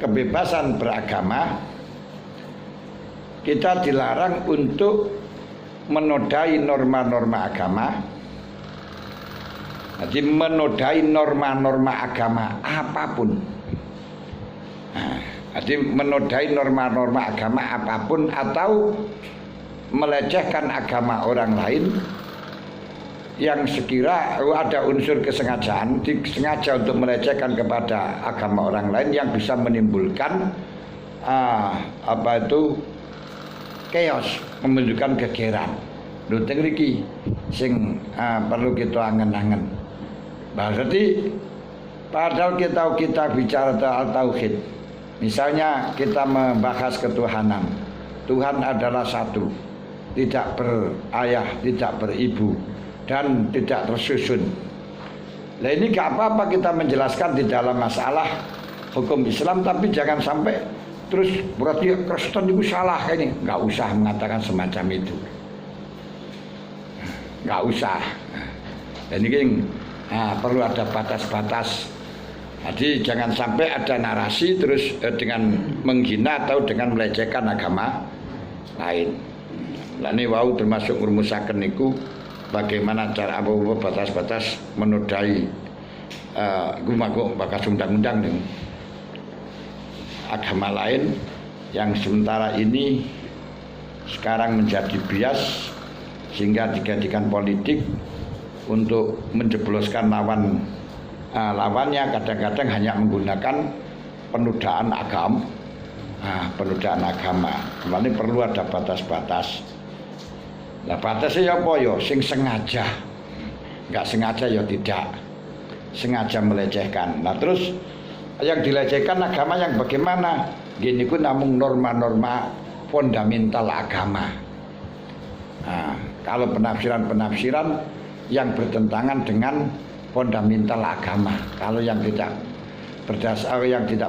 kebebasan beragama, kita dilarang untuk menodai norma-norma agama. Jadi menodai norma-norma agama apapun. Jadi menodai norma-norma agama apapun atau melecehkan agama orang lain yang sekira ada unsur kesengajaan, disengaja untuk melecehkan kepada agama orang lain yang bisa menimbulkan chaos, menunjukkan gegeran. Lho teng mriki sing perlu kita angen-angen. Berarti padahal kita bicara tentang tauhid. Misalnya kita membahas ketuhanan. Tuhan adalah satu, tidak berayah, tidak beribu, dan tidak tersusun. Nah ini gak apa-apa kita menjelaskan di dalam masalah hukum Islam, tapi jangan sampai terus berarti Kristen itu salah ini. Gak usah mengatakan semacam itu. Gak usah. Dan ini perlu ada batas-batas. Jadi jangan sampai ada narasi terus dengan menghina atau dengan melecehkan agama lain. Lah ini wau termasuk rumusaken niku bagaimana cara apa batas-batas menodai gumago bakas undang-undang dengan agama lain yang sementara ini sekarang menjadi bias sehingga dijadikan politik untuk menjebloskan lawannya, kadang-kadang hanya menggunakan penodaan agama. Penodaan agama. Kemarin perlu ada batas-batas. Nah batasnya ya apa ya? Sing sengaja, nggak sengaja ya tidak. Sengaja melecehkan. Nah terus yang dilecehkan agama yang bagaimana? Gini ku namung norma-norma fundamental agama. Nah, kalau penafsiran-penafsiran yang bertentangan dengan fundamental agama, kalau yang tidak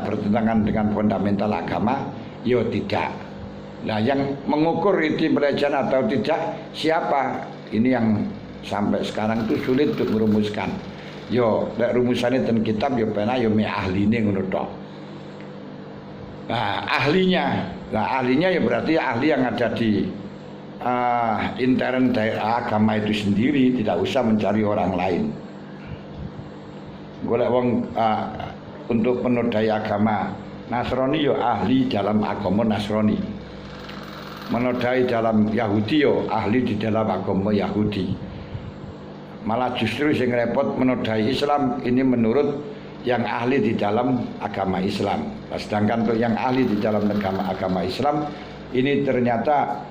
bertentangan dengan fundamental agama, yo tidak. Nah, yang mengukur itu pelecehan atau tidak siapa? Ini yang sampai sekarang itu sulit untuk merumuskan. Yo, nek rumusane ten kitab yo pena yo me ahline ngono tok. Nah, ahlinya ya berarti ahli yang ada di intern daerah agama itu sendiri, tidak usah mencari orang lain. Golek wong untuk menodai agama Nasrani yo ahli dalam agama Nasrani. Menodai dalam Yahudi yo ahli di dalam agama Yahudi. Malah justru yang repot menodai Islam ini menurut yang ahli di dalam agama Islam. Sedangkan untuk yang ahli di dalam agama Islam ini ternyata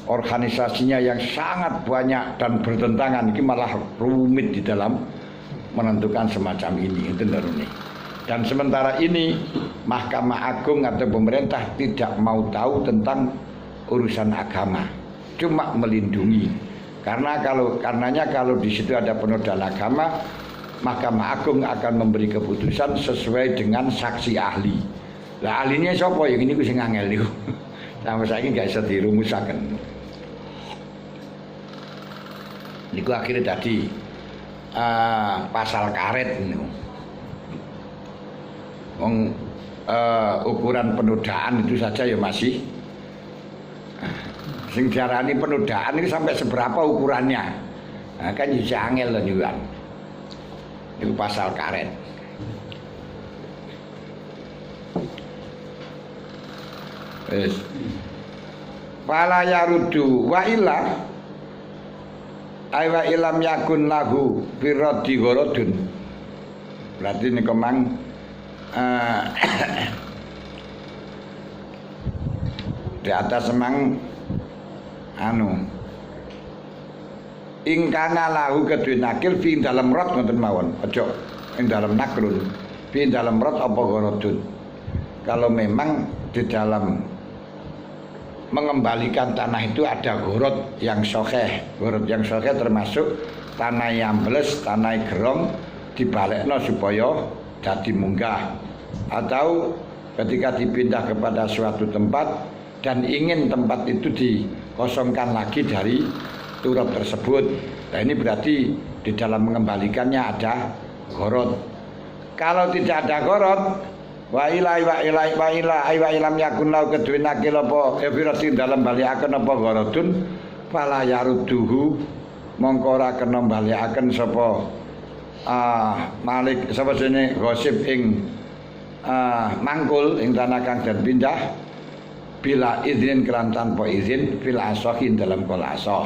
organisasinya yang sangat banyak dan bertentangan. Ini malah rumit di dalam menentukan semacam ini. Itu nih. Dan sementara ini Mahkamah Agung atau pemerintah tidak mau tahu tentang urusan agama, cuma melindungi. Karenanya kalau di situ ada penodaan agama, Mahkamah Agung akan memberi keputusan sesuai dengan saksi ahli. Lah ahlinya siapa? Yang ini ku sing angel niku. Sampai saiki gak bisa dirumusaken. Niku akhirnya tadi pasal karet niku. Wong ukuran penodaan itu saja ya masih sing diarani penodaan ini sampai seberapa ukurannya. Nah, kan bisa angel lho niku. Itu pasal karet. Wis. Fala yarudu wa illa ay wa ilam yakun lahu firadi gharadun. Berarti niku mang di atas semang ingkana lahu kedue nakil fi dalam rot ngoten mawon, aja ing dalam nakrun fi dalam rot apa gharadun. Kalau memang di dalam mengembalikan tanah itu ada gorot yang sokeh. Gorot yang sokeh termasuk tanah yang beles, tanah gerong dibalekno supaya jadi munggah. Atau ketika dipindah kepada suatu tempat dan ingin tempat itu dikosongkan lagi dari turap tersebut. Nah ini berarti di dalam mengembalikannya ada gorot. Kalau tidak ada gorot, Wa ilam yakun lau kedue nakil apa efirati dalem balikaken apa gharadun fala yaruduhu mongko ora kena balikaken sapa Malik sapa jenenge gosip ing mangkul ing tanah kang den pindah bila izin kelan tanpa izin fil asohin dalam kol asoh.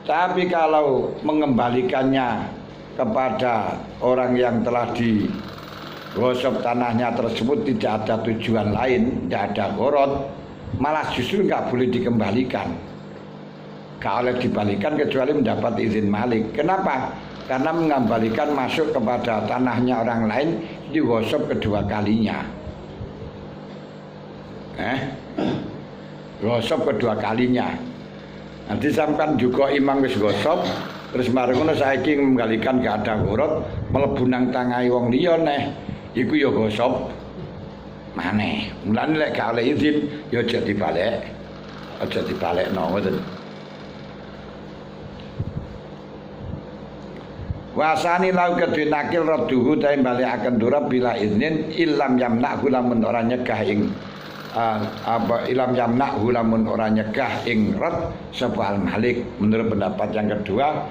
Tapi kalau mengembalikannya kepada orang yang telah digosok tanahnya tersebut tidak ada tujuan lain, tidak ada gorot, malah justru nggak boleh dikembalikan, nggak boleh dibalikan kecuali mendapat izin Malik. Kenapa? Karena mengembalikan masuk kepada tanahnya orang lain digosok kedua kalinya. Gosok kedua kalinya. Nanti sampean juga imam wis gosok, terus mari ngono saiki menggalikan gak ada gorot, mlebu nang tangahe wong liya neh, iku ya gosok maneh. Mulane lek gak oleh izin ya aja dibalik. Aja dibalekno ngoten. Wasani lau kedue nakil raduhu ta balekaken durab bila iznin illam yamna'hu lamun ora nyegah ing ilam yamna'hu lamun ora nyegah ing rad sapa al-malik. Menurut pendapat yang kedua,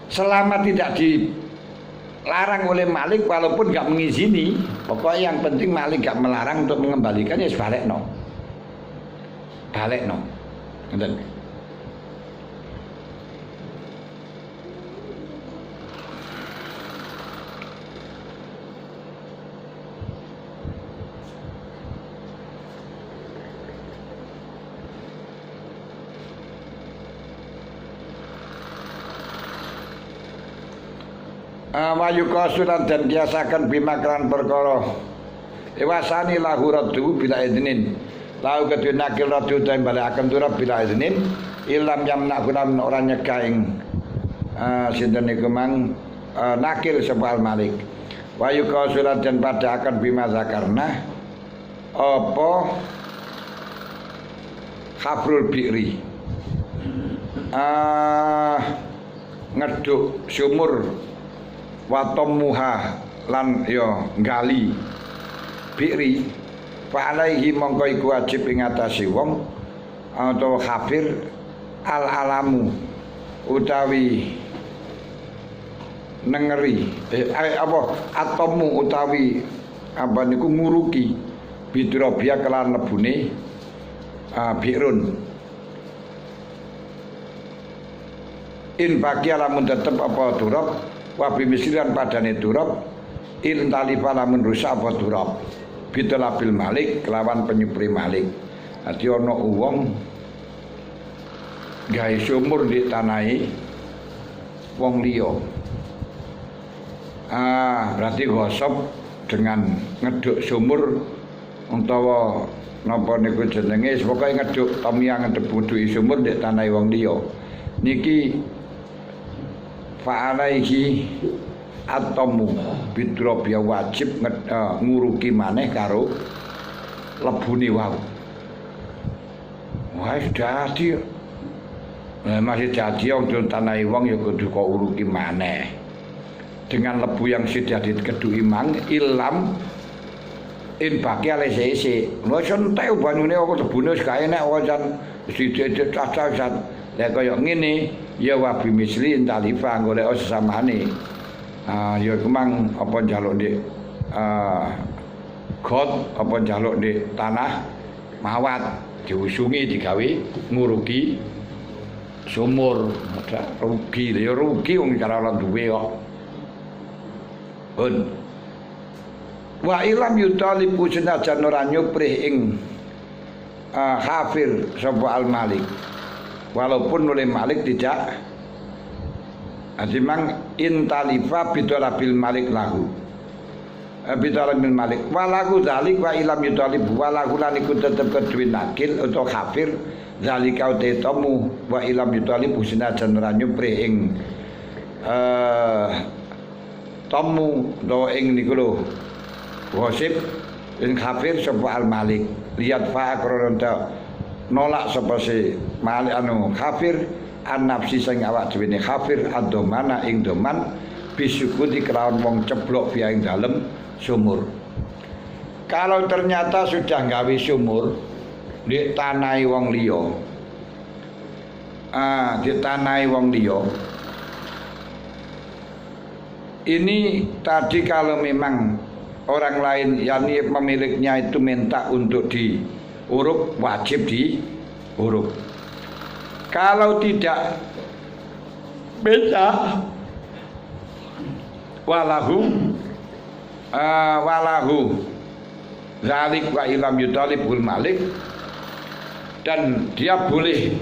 selama tidak dilarang oleh Malik walaupun enggak mengizini, pokoknya yang penting Malik enggak melarang untuk mengembalikan ya balekno. Balekno. Ngoten. Wayu kosulan dan biasakan bimakran perkara iwasani lahu raddu bila iznin lahu kedue nakil raddu dan balekaken turab bila iznin ilam yamna gulam ora nyegah ing sinten niku mang nakil sapa Malik. Wayu kosulan dan pada akan bima zakarna apa khabrul bi'ri ngeduk sumur watomuha lan yo gali bi'ri fa alaihi mongko iku wajib ing atase wong atau kafir al alamu utawi nengeri apa atomu utawi apa niku nguruki bidrobia kelan lebune bi'run in bagi alamun tetep apa turab wabi misliran padane turab il talifa lamun rusak apa turab bitolabil Malik kelawan penyupri Malik. Dadi ana wong gawe sumur di tanahe wong liya. Berarti gosok dengan ngeduk sumur utawa napa niku jenenge pokoke ngeduk tomia ngeduk buduki sumur di tanahe wong liya. Niki fa'alaihi atomu bidrobya wajib nguruki maneh karo lebune wau. Wah dadi masih dadi wong tanahe wong ya kudu kok uruki maneh dengan lebu yang sudah dikeduki mang ilam in baki ale sese lho entek banyune kok lebune wis gak enek wajan sithik cacah lek kaya ngene ya wabi misli talifa golek sesamane. Ya kemang apa njaluk ndek got apa njaluk ndek tanah mawat diusungi digawe nguruki sumur. Rugi ya rugi wong cara ora duwe kok. Wa ilam yutalibu senajan ora nyuprih ing kafir sapa al Malik walaupun oleh Malik tidak adimang intalifa bidolabil Malik lahu bidolabil Malik walahu zalik wa ilam yutalib walahu lan iku tetep kedue nakil atau kafir zalika utetamu wa ilam yutalib senajan ora nyupri ing tamu do ing niku lho gosip ing kafir sapa al Malik lihat fa akronta nolak sapa si Malik anu kafir an nafsi sing awak dhewe ne kafir adomana ing doman bisukuti kelawan wong ceblok biya ing dalem sumur. Kalau ternyata sudah nggawe sumur di tanahi wong liya, di tanahi wong liya, ini tadi kalau memang orang lain yang pemiliknya itu minta untuk diuruk, wajib diuruk. Kalau tidak bisa, walahu zalik wa ilam yutalibul malik, dan dia boleh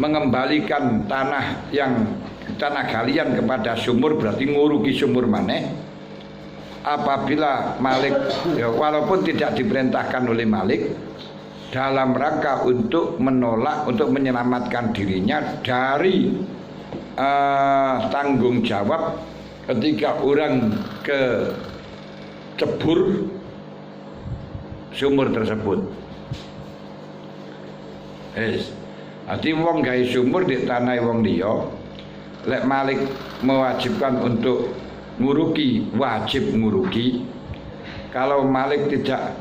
mengembalikan tanah galian kepada sumur, berarti nguruki sumur maneh apabila malik ya, walaupun tidak diperintahkan oleh malik, dalam rangka untuk menolak, untuk menyelamatkan dirinya dari tanggung jawab ketika orang kecebur sumur tersebut. Arti wong gawe sumur di tanah wong liya, lek malik mewajibkan untuk nguruki, wajib nguruki. Kalau malik tidak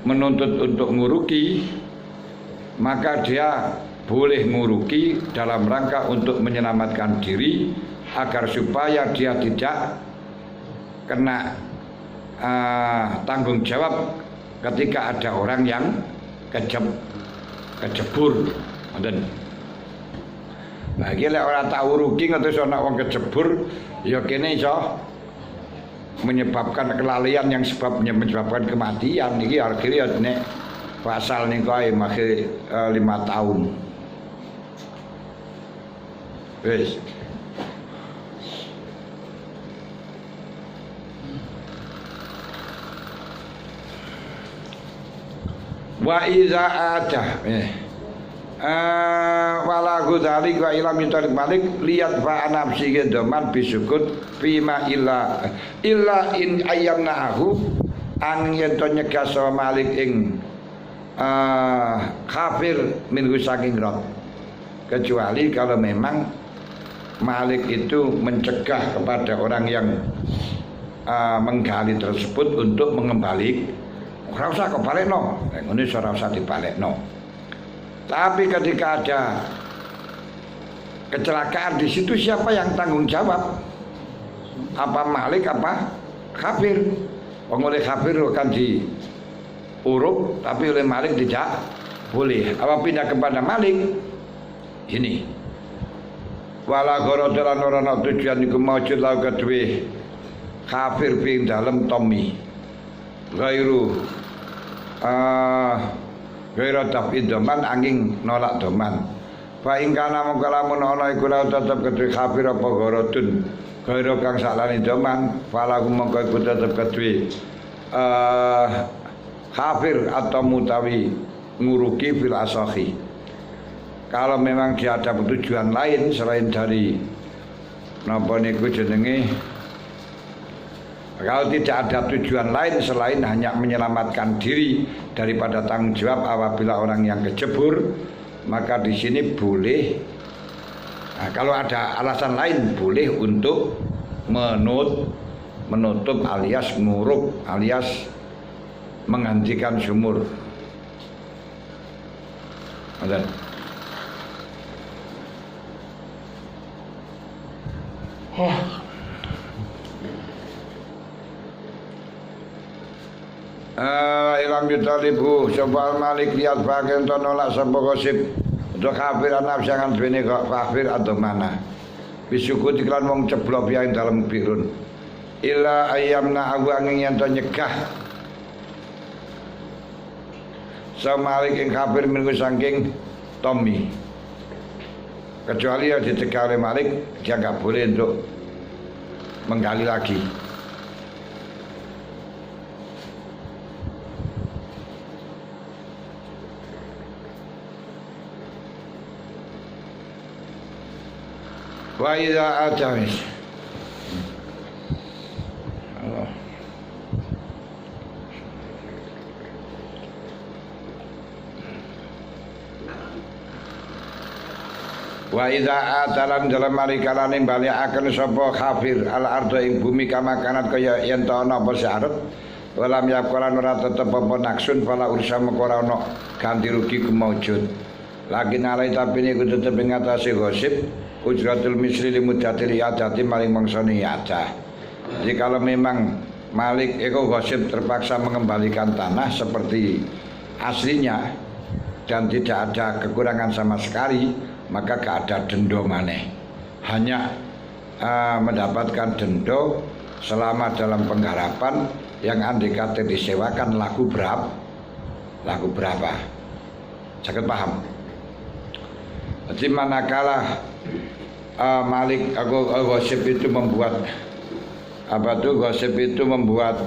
menuntut untuk nguruki, maka dia boleh nguruki dalam rangka untuk menyelamatkan diri agar supaya dia tidak kena tanggung jawab ketika ada orang yang kejebur. Bagi lek ora tak uruki ngantos ana wong kejebur, ya kene iso menyebabkan kelalaian yang menyebabkan kematian. Iki akhirnya nek pasal niku ae make 5 tahun. Wis. Wa iza ada wala ghadzalik wa ilam yutalik malik lihat fa nafsi gedoman bisukut fima illa in ayyamnahu an yen to nyegah malik ing kafir minggu saking rot, kecuali kalau memang malik itu mencegah kepada orang yang menggali tersebut untuk mengembalik. Ora usah kebalekno, ngene ora usah dibalekno. Tapi ketika ada kecelakaan di situ, siapa yang tanggung jawab? Apa malik apa kafir? Wong oleh kafir akan diuruk, tapi oleh malik tidak boleh. Apa pindah kepada malik? Ini wala gorodalan orang tujuan iku maujud lau kedue kafir ping dalem tomi gairu gairah tabid doman angin nolak doman. Fa ing kana mongko lamun ana iku la tetep kedhe kafir apa gorodun gairah kang salani doman, fala mongko iku tetep kedhe kafir atau mutawi nguruki fil asahi. Kalau memang dia ada tujuan lain selain dari napa niku jenenge, kalau tidak ada tujuan lain selain hanya menyelamatkan diri daripada tanggung jawab apabila orang yang kejebur, maka di sini boleh. Nah, kalau ada alasan lain boleh untuk menutup alias nguruk alias menghentikan sumur. Ada. Ilam yutalibu sebal malik liat bagian tonolak sebuah gosip untuk kafir nafsi yang duweni kafir atau mana bisuku diklan wong ceblok yang dalam birun illa ayyamna aku angin yang nyegah sama malik yang kafir minggu sangking Tommy, kecuali yang dicegah oleh malik dia nggak boleh untuk menggali lagi. Wa idza atamis Allah Wa idza atalan dalam mari kalane bali akan sapa kafir al ardo ing bumi kama kanat kaya yen ta ana apa syarat walam yakulan ora tetep apa naksun pala ursa mekora ana ganti rugi kemaujud lagi nalai tapi niku tetep ing atase gosip ujratul misri limudatil yadati maring mangsane yadah. Jadi kalau memang Malik Eko Gosip terpaksa mengembalikan tanah seperti aslinya dan tidak ada kekurangan sama sekali, maka gak ada dendo maneh, hanya mendapatkan dendo selama dalam penggarapan yang andai kata disewakan laku berapa sakit paham. Jadi manakala Malik Gosip itu membuat gosip itu membuat